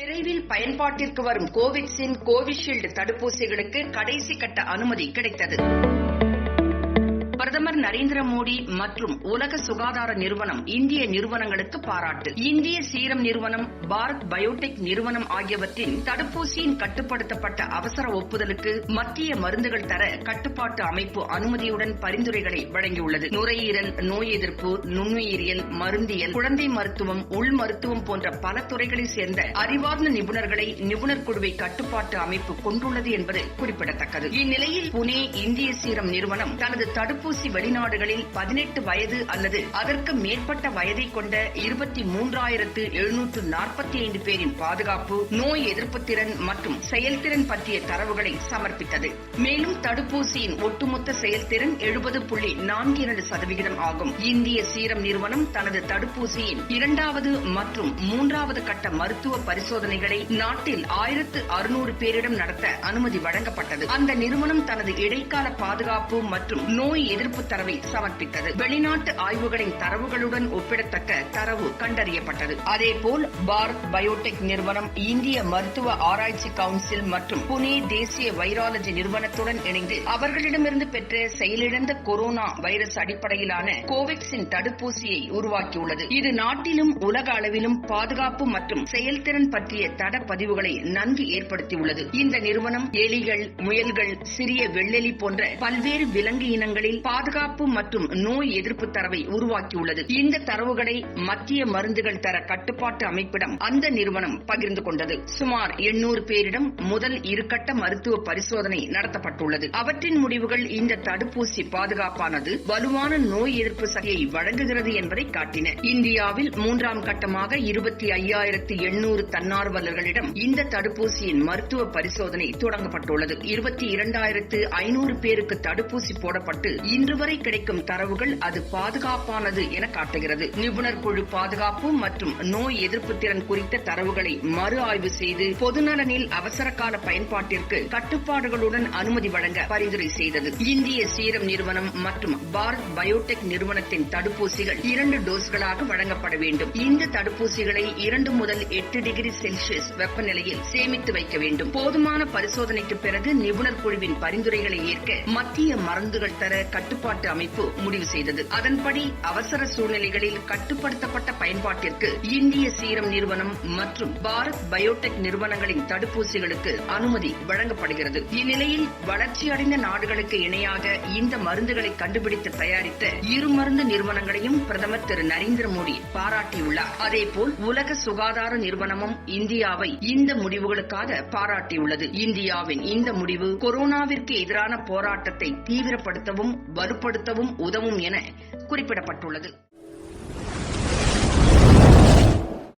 விரைவில் பயன்பாட்டிற்கு வரும் கோவிட்ஸின் கோவிஷீல்டு தடுப்பூசிகளுக்கு கடைசி கட்ட அனுமதி கிடைத்தது. பிரதமர் நரேந்திர மோடி மற்றும் உலக சுகாதார நிறுவனம் இந்திய நிறுவனங்களுக்கு பாராட்டு. இந்திய சீரம் நிறுவனம், பாரத் பயோடெக் நிறுவனம் ஆகியவற்றின் தடுப்பூசியின் கட்டுப்படுத்தப்பட்ட அவசர ஒப்புதலுக்கு மத்திய மருந்துகள் தர கட்டுப்பாட்டு அமைப்பு அனுமதியுடன் பரிந்துரைகளை வழங்கியுள்ளது. நுரையீரல், நோய் எதிர்ப்பு, நுண்ணுயிரியல், மருந்தியல், குழந்தை மருத்துவம், உள் மருத்துவம் போன்ற பல துறைகளைச் சேர்ந்த அறிவார்ந்த நிபுணர்களை நிபுணர் குழுவை கட்டுப்பாட்டு அமைப்பு கொண்டுள்ளது என்பது குறிப்பிடத்தக்கது. இந்நிலையில் புனே இந்திய சீரம் நிறுவனம் தனது தடுப்பூசி வெளிநாடுகளில் 18 வயது அல்லது அதற்கு மேற்பட்ட வயதை கொண்ட 23,745 பேரின் பாதுகாப்பு, நோய் எதிர்ப்பு திறன் மற்றும் செயல்திறன் பற்றிய தரவுகளை சமர்ப்பித்தது. மேலும் தடுப்பூசியின் ஒட்டுமொத்த செயல்திறன் 70.42% ஆகும். இந்திய சீரம் நிறுவனம் தனது தடுப்பூசியின் 2வது மற்றும் 3வது கட்ட மருத்துவ பரிசோதனைகளை நாட்டில் 1600 பேரிடம் நடத்த அனுமதி வழங்கப்பட்டது. அந்த நிறுவனம் தனது இடைக்கால பாதுகாப்பு மற்றும் நோய் எதிர்ப்பு தரவை சமர்ப்பித்தது. வெளிநாட்டு ஆய்வுகளின் தரவுகளுடன் ஒப்பிடத்தக்க தரவு கண்டறியப்பட்டது. அதேபோல் பாரத் பயோடெக் நிறுவனம் இந்திய மருத்துவ ஆராய்ச்சி கவுன்சில் மற்றும் புனே தேசிய வைராலஜி நிறுவனத்துடன் இணைந்து அவர்களிடமிருந்து பெற்ற செயலிழந்த கொரோனா வைரஸ் அடிப்படையிலான கோவேக்சின் தடுப்பூசியை உருவாக்கியுள்ளது. இது நாட்டிலும் உலக அளவிலும் பாதுகாப்பு மற்றும் செயல்திறன் பற்றிய தட பதிவுகளை நன்கு ஏற்படுத்தியுள்ளது. இந்த நிறுவனம் எலிகள், முயல்கள், சிறிய வெள்ளெலி போன்ற பல்வேறு விலங்கு இனங்களில் பாதுகாப்பு மற்றும் நோய் எதிர்ப்பு தரவை உருவாக்கியுள்ளது. இந்த தரவுகளை மத்திய மருந்துகள் தர கட்டுப்பாட்டு அமைப்பிடம் அந்த நிறுவனம் பகிர்ந்து கொண்டது. சுமார் 800 பேரிடம் முதல் 2 கட்ட மருத்துவ பரிசோதனை நடத்தப்பட்டுள்ளது. அவற்றின் முடிவுகள் இந்த தடுப்பூசி பாதுகாப்பானது, வலுவான நோய் எதிர்ப்பு சக்தியை வழங்குகிறது என்பதை காட்டின. இந்தியாவில் 3ஆம் கட்டமாக 25,800 தன்னார்வலர்களிடம் இந்த தடுப்பூசியின் மருத்துவ பரிசோதனை தொடங்கப்பட்டுள்ளது. 22,500 பேருக்கு தடுப்பூசி போடப்பட்டு இன்று வரை கிடைக்கும் தரவுகள் அது பாதுகாப்பானது என காட்டுகிறது. நிபுணர் குழு பாதுகாப்பு மற்றும் நோய் எதிர்ப்பு திறன் குறித்த தரவுகளை மறு ஆய்வு செய்து பொதுநலனில் அவசர கால பயன்பாட்டிற்கு கட்டுப்பாடுகளுடன் அனுமதி வழங்க பரிந்துரை செய்தது. இந்திய சீரம் நிறுவனம் மற்றும் பாரத் பயோடெக் நிறுவனத்தின் தடுப்பூசிகள் 2 டோஸ்களாக வழங்கப்பட வேண்டும். இந்த தடுப்பூசிகளை 2 முதல் 8 டிகிரி செல்சியஸ் வெப்பநிலையில் சேமித்து வைக்க வேண்டும். போதுமான பரிசோதனைக்கு பிறகு நிபுணர் குழுவின் பரிந்துரைகளை ஏற்க மத்திய மருந்துகள் தர கட்டுப்பாட்டு அமைப்பு முடிவு செய்தது. அதன்படி அவசர சூழ்நிலைகளில் கட்டுப்படுத்தப்பட்ட பயன்பாட்டிற்கு இந்திய சீரம் நிறுவனம் மற்றும் பாரத் பயோடெக் நிறுவனங்களின் தடுப்பூசிகளுக்கு அனுமதி வழங்கப்படுகிறது. இந்நிலையில் வளர்ச்சியடைந்த நாடுகளுக்கு இணையாக இந்த மருந்துகளை கண்டுபிடித்து தயாரித்த 2 மருந்து நிறுவனங்களையும் பிரதமர் திரு நரேந்திர மோடி பாராட்டியுள்ளார். அதேபோல் உலக சுகாதார நிறுவனமும் இந்தியாவை இந்த முடிவுகளுக்காக பாராட்டியுள்ளது. இந்தியாவின் இந்த முடிவு கொரோனாவிற்கு எதிரான போராட்டத்தை தீவிரப்படுத்தவும் வலுப்படுத்தவும் உதவும் என குறிப்பிடப்பட்டுள்ளது.